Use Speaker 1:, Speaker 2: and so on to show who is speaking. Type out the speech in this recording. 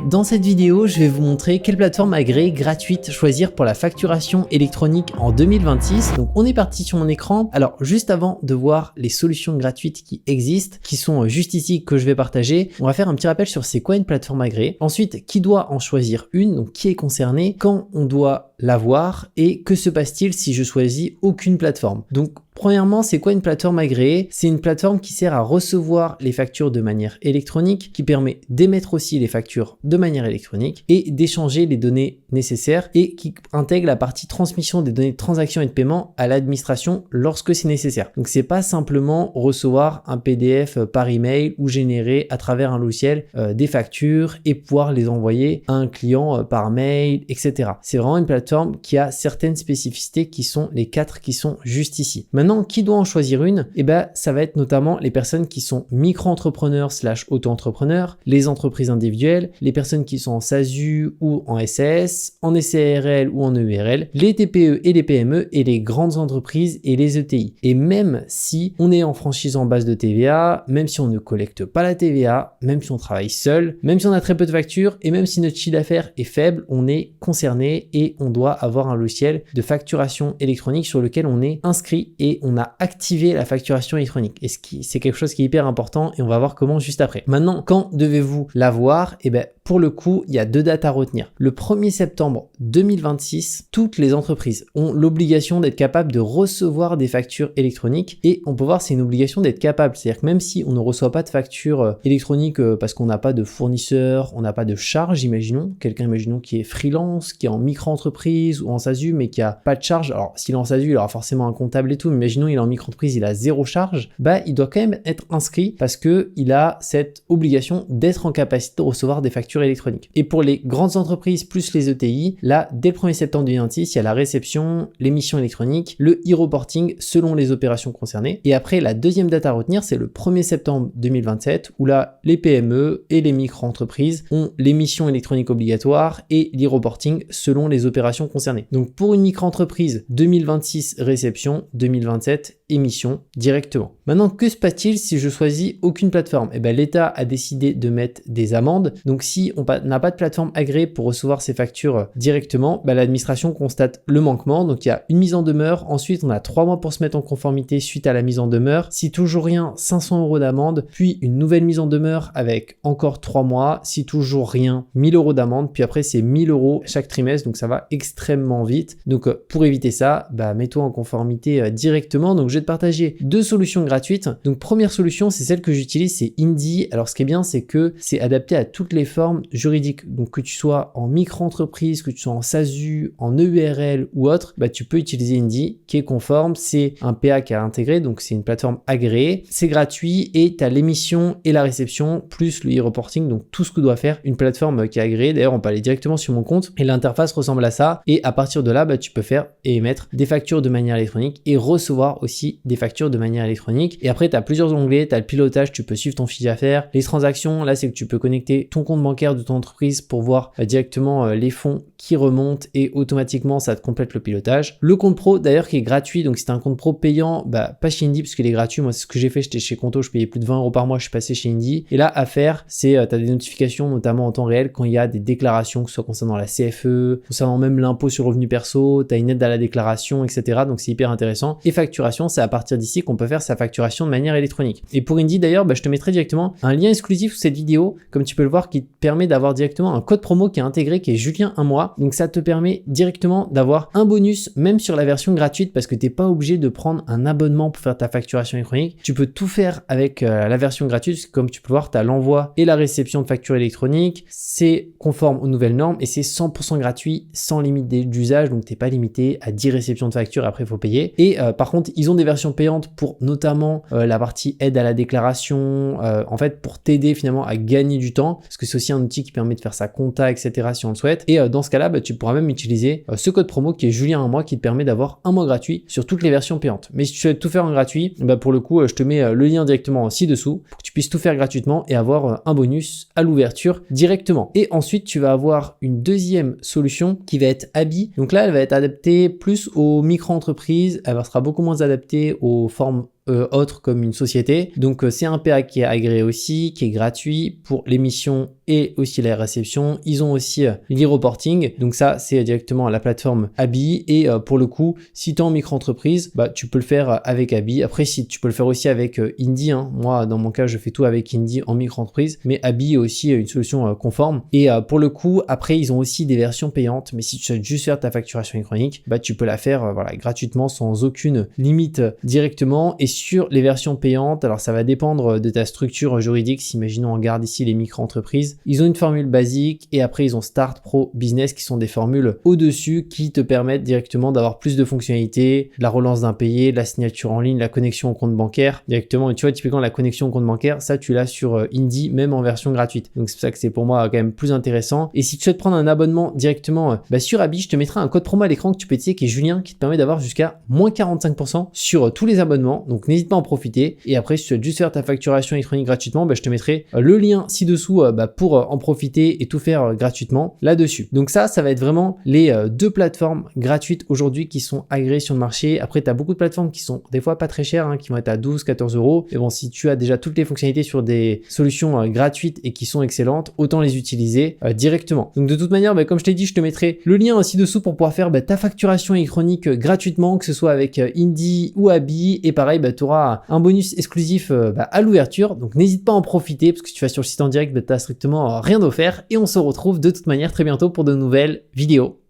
Speaker 1: Dans cette vidéo, je vais vous montrer quelle plateforme agréée gratuite choisir pour la facturation électronique en 2026. Donc on est parti sur mon écran. Alors juste avant de voir les solutions gratuites qui existent, qui sont juste ici que je vais partager, on va faire un petit rappel sur c'est quoi une plateforme agréée. Ensuite, qui doit en choisir une, donc qui est concerné, quand on doit l'avoir et que se passe-t-il si je choisis aucune plateforme. Donc premièrement, c'est quoi une plateforme agréée? C'est une plateforme qui sert à recevoir les factures de manière électronique, qui permet d'émettre aussi les factures de manière électronique et d'échanger les données nécessaires et qui intègre la partie transmission des données de transaction et de paiement à l'administration lorsque c'est nécessaire. Donc c'est pas simplement recevoir un PDF par email ou générer à travers un logiciel des factures et pouvoir les envoyer à un client par mail, etc. C'est vraiment une plateforme qui a certaines spécificités qui sont les 4 qui sont juste ici. Maintenant, qui doit en choisir une? Eh ben, ça va être notamment les personnes qui sont micro-entrepreneurs / auto-entrepreneurs, les entreprises individuelles, les personnes qui sont en SASU ou en SAS, en SARL ou en EURL, les TPE et les PME et les grandes entreprises et les ETI. Et même si on est en franchise en base de TVA, même si on ne collecte pas la TVA, même si on travaille seul, même si on a très peu de factures et même si notre chiffre d'affaires est faible, on est concerné et on doit avoir un logiciel de facturation électronique sur lequel on est inscrit et on a activé la facturation électronique. Et c'est quelque chose qui est hyper important et on va voir comment juste après. Maintenant, quand devez-vous l'avoir? Eh bien, pour le coup, il y a 2 dates à retenir. Le 1er septembre 2026, toutes les entreprises ont l'obligation d'être capables de recevoir des factures électroniques et on peut voir c'est une obligation d'être capable. C'est-à-dire que même si on ne reçoit pas de facture électronique parce qu'on n'a pas de fournisseur, on n'a pas de charge, imaginons qui est freelance, qui est en micro-entreprise ou en SASU mais qui a pas de charge. Alors s'il est en SASU, il aura forcément un comptable et tout, mais imaginons il est en micro-entreprise, il a 0 charge, bah il doit quand même être inscrit parce que il a cette obligation d'être en capacité de recevoir des factures électroniques. Et pour les grandes entreprises plus les ETI, là, dès le 1er septembre 2026, il y a la réception, l'émission électronique, le e-reporting selon les opérations concernées. Et après, la deuxième date à retenir, c'est le 1er septembre 2027, où là, les PME et les micro-entreprises ont l'émission électronique obligatoire et l'e-reporting selon les opérations concernées. Donc pour une micro-entreprise, 2026 réception, 2027 émission directement. Maintenant, que se passe-t-il si je choisis aucune plateforme? Eh bien, l'État a décidé de mettre des amendes. Donc si on n'a pas de plateforme agréée pour recevoir ces factures directement, bah, l'administration constate le manquement. Donc il y a une mise en demeure. Ensuite, on a 3 mois pour se mettre en conformité suite à la mise en demeure. Si toujours rien, 500 € d'amende. Puis une nouvelle mise en demeure avec encore 3 mois. Si toujours rien, 1000 € d'amende. Puis après, c'est 1000 € chaque trimestre. Donc ça va extrêmement vite. Donc pour éviter ça, bah, mets-toi en conformité directement. Donc je vais te partager 2 solutions gratuites. Donc première solution, c'est celle que j'utilise, c'est Indy. Alors ce qui est bien, c'est que c'est adapté à toutes les formes juridiques. Donc que tu sois en micro-entreprise, que tu sois en SASU, en EURL ou autre, bah, tu peux utiliser Indy qui est conforme. C'est un PA qui est intégré, donc c'est une plateforme agréée. C'est gratuit et tu as l'émission et la réception plus le e-reporting, donc tout ce que doit faire une plateforme qui est agréée. D'ailleurs, on peut aller directement sur mon compte et l'interface ressemble à ça. Et à partir de là, bah, tu peux faire et émettre des factures de manière électronique et recevoir aussi des factures de manière électronique. Et après, tu as plusieurs onglets, tu as le pilotage, tu peux suivre ton fichier d'affaires. Les transactions, là, c'est que tu peux connecter ton compte bancaire de ton entreprise pour voir directement les fonds qui remontent et automatiquement, ça te complète le pilotage. Le compte pro, d'ailleurs, qui est gratuit. Donc, si tu as un compte pro payant, bah, pas chez Indy parce qu'il est gratuit. Moi, c'est ce que j'ai fait. J'étais chez Conto, je payais plus de 20 € par mois. Je suis passé chez Indy. Et là, à faire, c'est tu as des notifications, notamment en temps réel, quand il y a des déclarations, que ce soit concernant la CFE, concernant même l'impôt sur le revenu perso, tu as une aide à la déclaration, etc. Donc, c'est hyper intéressant. Et facturation, c'est à partir d'ici qu'on peut faire sa facturation de manière électronique. Et pour Indy, d'ailleurs, bah, je te mettrai directement un lien exclusif sous cette vidéo, comme tu peux le voir, qui te permet d'avoir directement un code promo qui est intégré, qui est Julien 1 mois. Donc, ça te permet directement d'avoir un bonus, même sur la version gratuite, parce que tu n'es pas obligé de prendre un abonnement pour faire ta facturation électronique. Tu peux tout faire avec la version gratuite. Comme tu peux voir, tu as l'envoi et la réception de factures électroniques. C'est conforme aux nouvelles normes et c'est 100% gratuit, sans limite d'usage. Donc, tu n'es pas limité à 10 réceptions de factures. Après, il faut payer. Et par contre, ils ont des versions payantes pour notamment la partie aide à la déclaration, en fait, pour t'aider finalement à gagner du temps, parce que c'est aussi un outil qui permet de faire sa compta, etc. si on le souhaite. Et dans ce cas-là, bah, tu pourras même utiliser ce code promo qui est Julien 1 mois qui te permet d'avoir un mois gratuit sur toutes les versions payantes. Mais si tu souhaites tout faire en gratuit, bah, pour le coup, je te mets le lien directement ci-dessous pour que tu puisses tout faire gratuitement et avoir un bonus à l'ouverture directement. Et ensuite, tu vas avoir une deuxième solution qui va être Abi. Donc là, elle va être adaptée plus aux micro-entreprises, elle sera beaucoup moins adaptée aux formes autre comme une société. Donc c'est un PA qui est agréé aussi, qui est gratuit pour l'émission et aussi la réception. Ils ont aussi l'e-reporting, donc ça c'est directement la plateforme Abi. Et pour le coup, si tu es en micro-entreprise, bah, tu peux le faire avec Abi. Après, si tu peux le faire aussi avec Indy, hein. Moi dans mon cas je fais tout avec Indy en micro-entreprise, mais Abi est aussi une solution conforme. Et pour le coup, après ils ont aussi des versions payantes, mais si tu souhaites juste faire ta facturation électronique, bah, tu peux la faire voilà, gratuitement sans aucune limite directement. Et sur les versions payantes, alors ça va dépendre de ta structure juridique. Si imaginons on regarde ici les micro-entreprises, ils ont une formule basique et après ils ont Start, Pro, Business qui sont des formules au-dessus qui te permettent directement d'avoir plus de fonctionnalités, la relance d'impayé, la signature en ligne, la connexion au compte bancaire directement. Et tu vois, typiquement la connexion au compte bancaire, ça tu l'as sur Indy même en version gratuite. Donc c'est pour ça que c'est pour moi quand même plus intéressant. Et si tu souhaites prendre un abonnement directement sur Abi, je te mettrai un code promo à l'écran que tu peux utiliser qui est Julien, qui te permet d'avoir jusqu'à moins 45% sur tous les abonnements. Donc n'hésite pas à en profiter. Et après, si tu souhaites juste faire ta facturation électronique gratuitement, je te mettrai le lien ci-dessous pour en profiter et tout faire gratuitement là-dessus. Donc ça va être vraiment les deux plateformes gratuites aujourd'hui qui sont agréées sur le marché. Après, tu as beaucoup de plateformes qui sont des fois pas très chères, hein, qui vont être à 12-14 euros. Et bon, si tu as déjà toutes les fonctionnalités sur des solutions gratuites et qui sont excellentes, autant les utiliser directement. Donc de toute manière, comme je t'ai dit, je te mettrai le lien ci-dessous pour pouvoir faire ta facturation électronique gratuitement, que ce soit avec Indy ou Abi. Et pareil, tu auras un bonus exclusif à l'ouverture. Donc n'hésite pas à en profiter parce que si tu vas sur le site en direct, tu n'as strictement rien d'offert. Et on se retrouve de toute manière très bientôt pour de nouvelles vidéos.